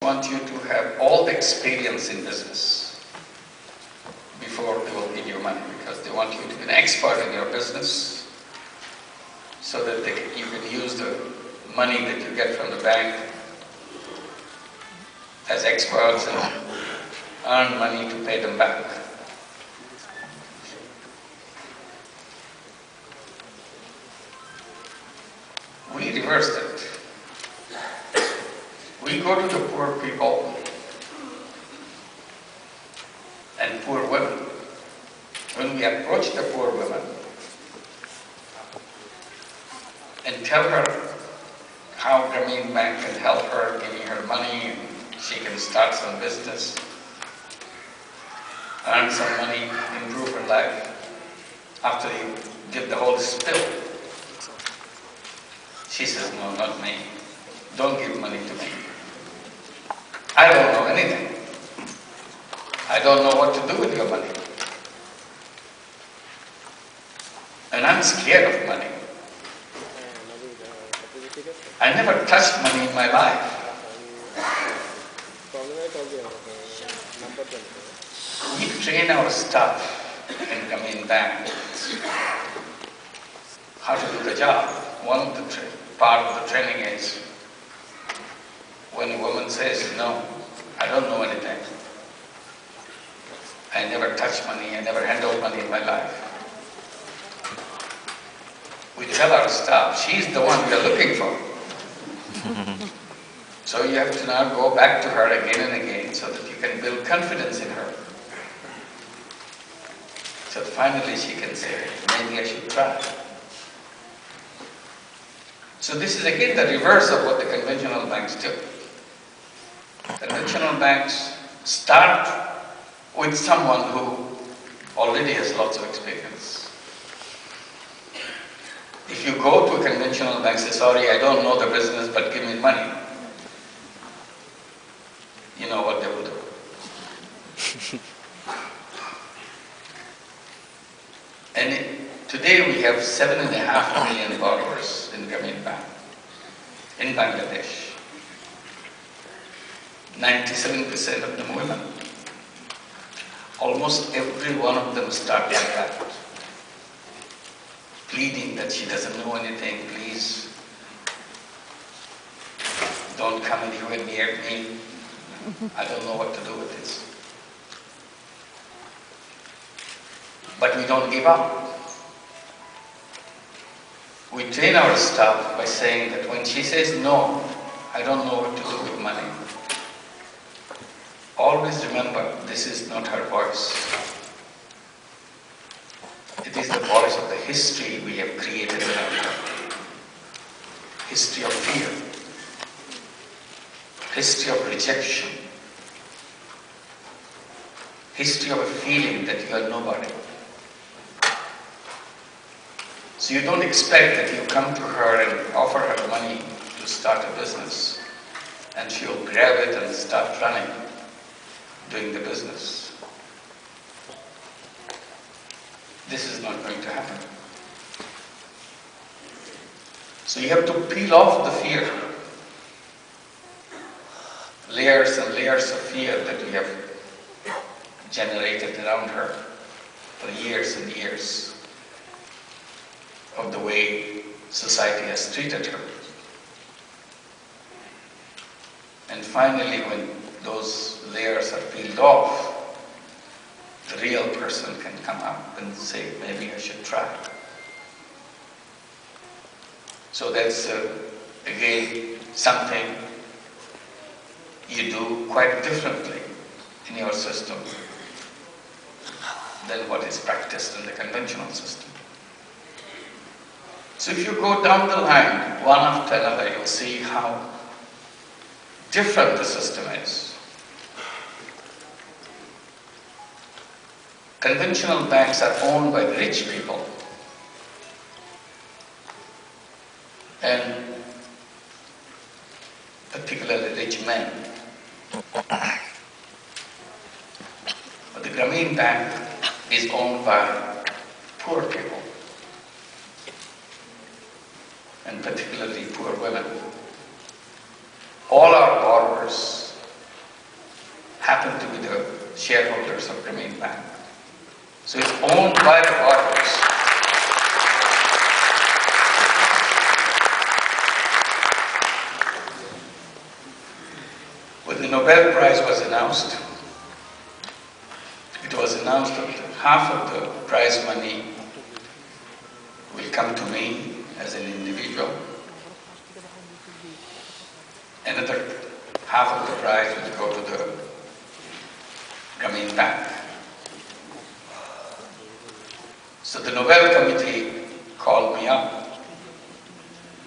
want you to have all the experience in business before they will give you money, because they want you to be an expert in your business so that you can use the money that you get from the bank as experts and earn money to pay them back. We reversed it. We go to the poor people and poor women. When we approach the poor women and tell her how Grameen Bank can help her, giving her money, and she can start some business, earn some money, improve her life, after you give the whole spill, she says, no, not me. Don't give money to me. I don't know anything. I don't know what to do with your money. And I'm scared of money. I never touched money in my life. We train our staff in Grameen Bank how to do the job. One of the part of the training is when a woman says, no, I don't know anything. I never touch money, I never handle money in my life. We tell our staff, she's the one we are looking for. So you have to now go back to her again and again so that you can build confidence in her. So finally she can say, maybe I should try. So this is again the reverse of what the conventional banks do. Conventional banks start with someone who already has lots of experience. If you go to a conventional bank and say, sorry, I don't know the business, but give me money, you know what they will do. And today we have 7.5 million borrowers in Grameen Bank, in Bangladesh. 97% of them women. Almost every one of them start like that, pleading that she doesn't know anything, please don't come anywhere near me. I don't know what to do with this. But we don't give up. We train our staff by saying that when she says no, I don't know what to do with money, always remember, this is not her voice. It is the voice of the history we have created around her. History of fear. History of rejection. History of a feeling that you are nobody. So you don't expect that you come to her and offer her money to start a business and she will grab it and start running, doing the business. This is not going to happen. So you have to peel off the fear. Layers and layers of fear that we have generated around her for years and years of the way society has treated her. And finally, when those layers are peeled off, the real person can come up and say, maybe I should try. So that's, again, something you do quite differently in your system than what is practiced in the conventional system. So if you go down the line, one after another, you'll see how different the system is. Conventional banks are owned by the rich people. And particularly rich men. But the Grameen Bank is owned by poor people, and particularly poor women. All our borrowers happen to be the shareholders of Grameen Bank. So it's owned by the borrowers. When the Nobel Prize was announced, it was announced that half of the prize money will come to me as an individual. Another half of the prize will go to the Grameen Bank. So the Nobel Committee called me up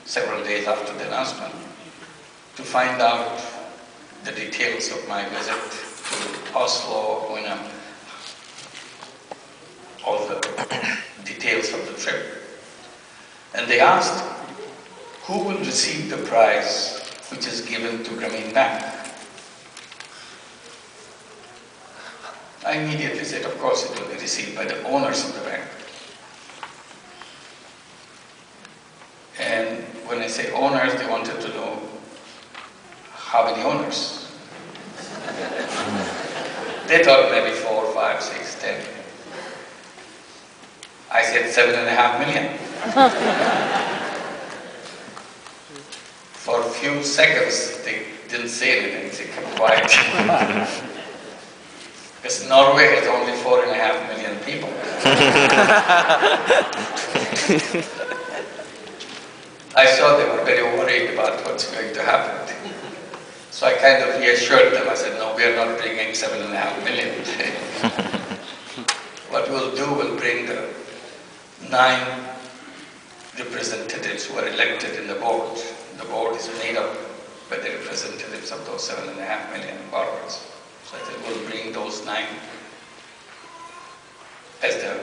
several days after the announcement to find out the details of my visit to Oslo, all the details of the trip. And they asked, who will receive the prize which is given to Grameen Bank? I immediately said, of course it will be received by the owners of the bank. And when I say owners, they wanted to know how many owners. They thought maybe 4, 5, 6, 10. I said 7.5 million. For a few seconds, they didn't say anything, they kept quiet. Because Norway has only 4.5 million people. I saw they were very worried about what's going to happen. So I kind of reassured them. I said, no, we are not bringing 7.5 million. What we'll do, we'll bring the 9 representatives who are elected in the board. The board is made up by the representatives of those 7.5 million borrowers. So I said, we'll bring those 9 as the